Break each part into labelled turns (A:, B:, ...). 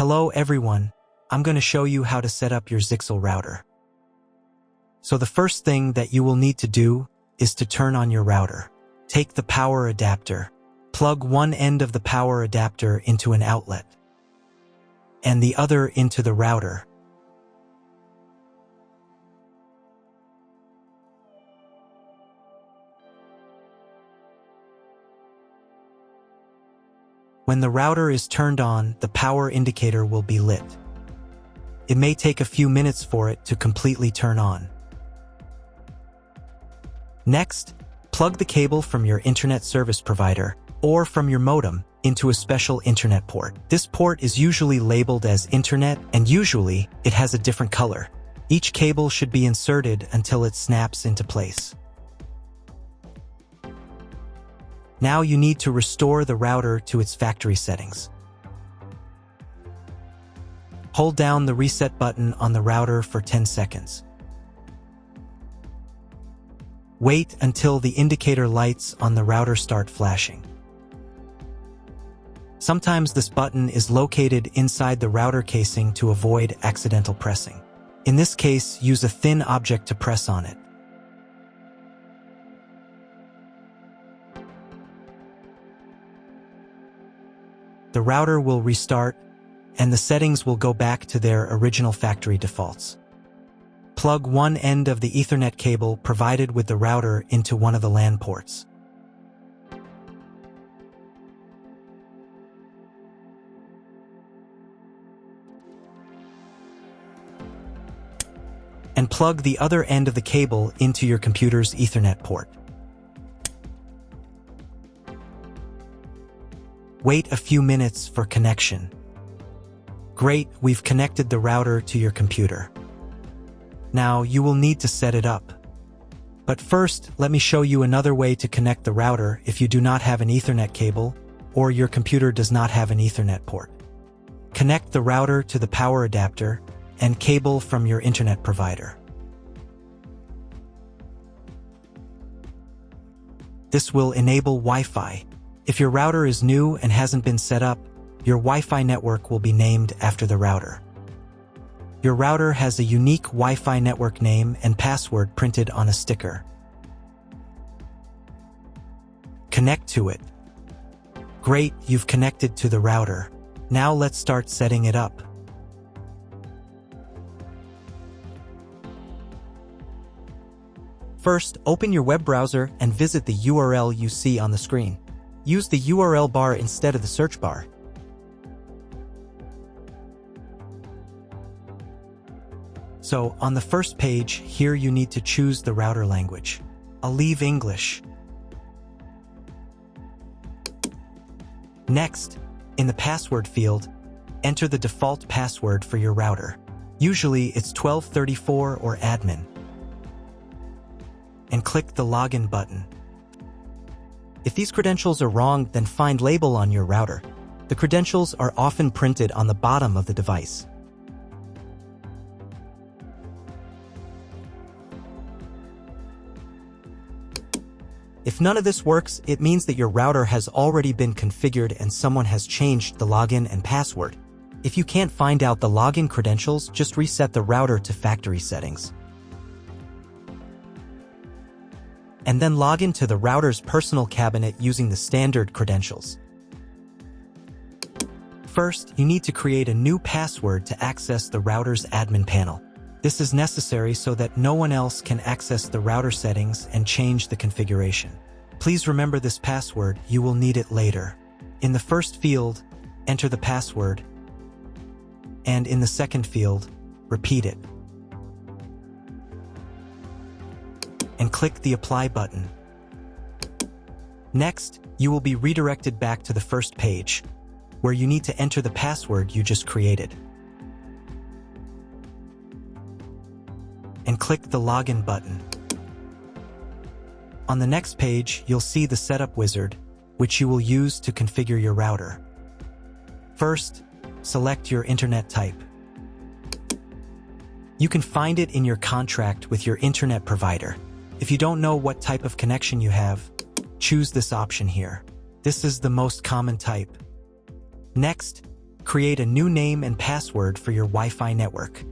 A: Hello everyone, I'm going to show you how to set up your Zyxel router. So the first thing that you will need to do is to turn on your router. Take the power adapter, plug one end of the power adapter into an outlet, and the other into the router. When the router is turned on, the power indicator will be lit. It may take a few minutes for it to completely turn on. Next, plug the cable from your internet service provider or from your modem into a special internet port. This port is usually labeled as internet, and usually it has a different color. Each cable should be inserted until it snaps into place. Now you need to restore the router to its factory settings. Hold down the reset button on the router for 10 seconds. Wait until the indicator lights on the router start flashing. Sometimes this button is located inside the router casing to avoid accidental pressing. In this case, use a thin object to press on it. The router will restart, and the settings will go back to their original factory defaults. Plug one end of the Ethernet cable provided with the router into one of the LAN ports. And plug the other end of the cable into your computer's Ethernet port. Wait a few minutes for connection. Great, we've connected the router to your computer. Now you will need to set it up. But first, let me show you another way to connect the router if you do not have an Ethernet cable or your computer does not have an Ethernet port. Connect the router to the power adapter and cable from your internet provider. This will enable Wi-Fi. If your router is new and hasn't been set up, your Wi-Fi network will be named after the router. Your router has a unique Wi-Fi network name and password printed on a sticker. Connect to it. Great, you've connected to the router. Now let's start setting it up. First, open your web browser and visit the URL you see on the screen. Use the URL bar instead of the search bar. So, on the first page, here you need to choose the router language. I'll leave English. Next, in the password field, enter the default password for your router. Usually it's 1234 or admin. And click the login button. If these credentials are wrong, then find label on your router. The credentials are often printed on the bottom of the device. If none of this works, it means that your router has already been configured and someone has changed the login and password. If you can't find out the login credentials, just reset the router to factory settings. And then log into the router's personal cabinet using the standard credentials. First, you need to create a new password to access the router's admin panel. This is necessary so that no one else can access the router settings and change the configuration. Please remember this password, you will need it later. In the first field, enter the password, and in the second field, repeat it. And click the Apply button. Next, you will be redirected back to the first page, where you need to enter the password you just created. And click the Login button. On the next page, you'll see the Setup wizard, which you will use to configure your router. First, select your internet type. You can find it in your contract with your internet provider. If you don't know what type of connection you have, choose this option here. This is the most common type. Next, Create a new name and password for your Wi-Fi network.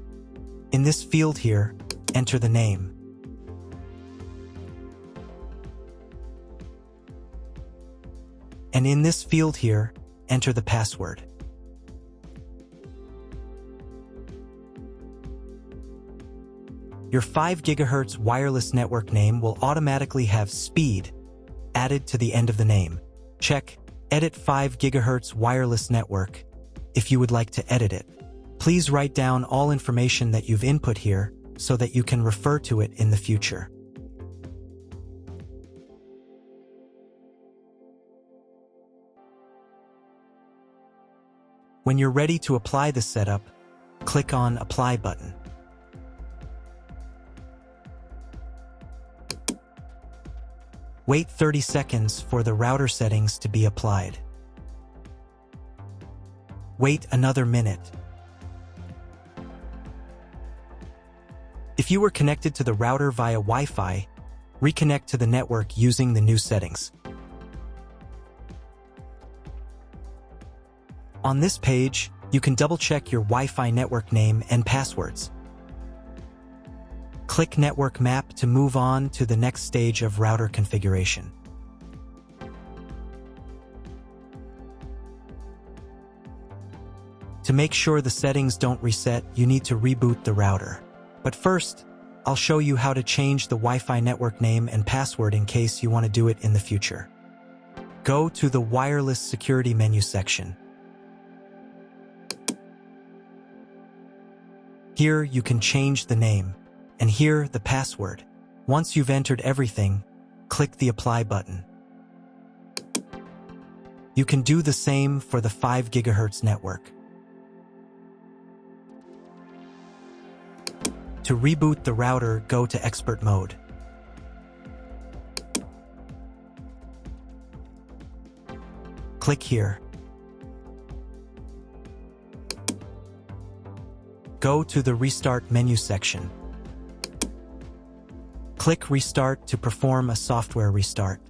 A: In this field here, enter the name. And in this field here, enter the password. Your 5 GHz wireless network name will automatically have speed added to the end of the name. Check Edit 5 GHz wireless network if you would like to edit it. Please write down all information that you've input here so that you can refer to it in the future. When you're ready to apply the setup, click on Apply button. Wait 30 seconds for the router settings to be applied. Wait another minute. If you were connected to the router via Wi-Fi, reconnect to the network using the new settings. On this page, you can double-check your Wi-Fi network name and passwords. Click Network Map to move on to the next stage of router configuration. To make sure the settings don't reset, you need to reboot the router. But first, I'll show you how to change the Wi-Fi network name and password in case you want to do it in the future. Go to the Wireless Security menu section. Here you can change the name, and here the password. Once you've entered everything, click the Apply button. You can do the same for the 5 GHz network. To reboot the router, go to Expert Mode. Click here. Go to the Restart menu section. Click Restart to perform a software restart.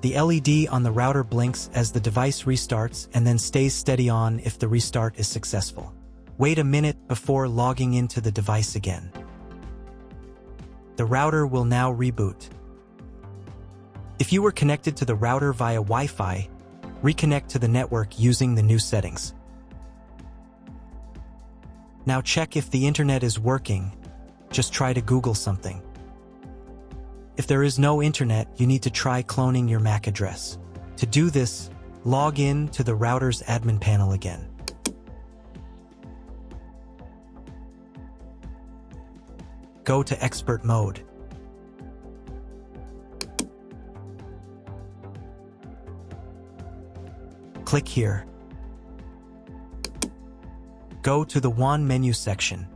A: The LED on the router blinks as the device restarts and then stays steady on if the restart is successful. Wait a minute before logging into the device again. The router will now reboot. If you were connected to the router via Wi-Fi, reconnect to the network using the new settings. Now check if the internet is working. Just try to Google something. If there is no internet, you need to try cloning your MAC address. To do this, log in to the router's admin panel again. Go to Expert Mode. Click here. Go to the WAN menu section.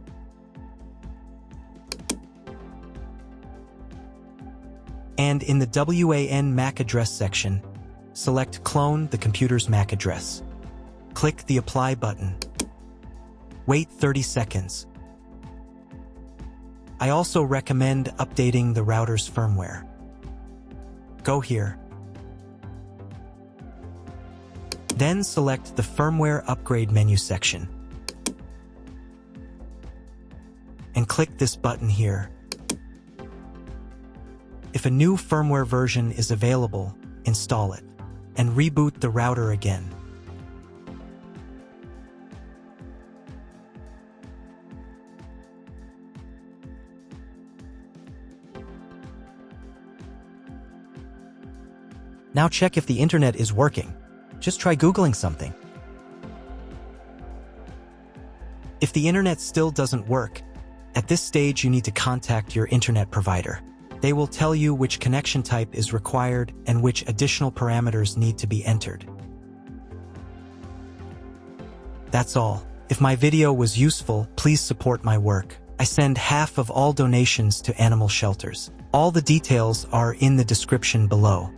A: And in the WAN MAC address section, select Clone the computer's MAC address. Click the Apply button. Wait 30 seconds. I also recommend updating the router's firmware. Go here. Then select the Firmware Upgrade menu section. And click this button here. If a new firmware version is available, install it, and reboot the router again. Now check if the internet is working. Just try Googling something. If the internet still doesn't work, at this stage you need to contact your internet provider. They will tell you which connection type is required and which additional parameters need to be entered. That's all. If my video was useful, please support my work. I send half of all donations to animal shelters. All the details are in the description below.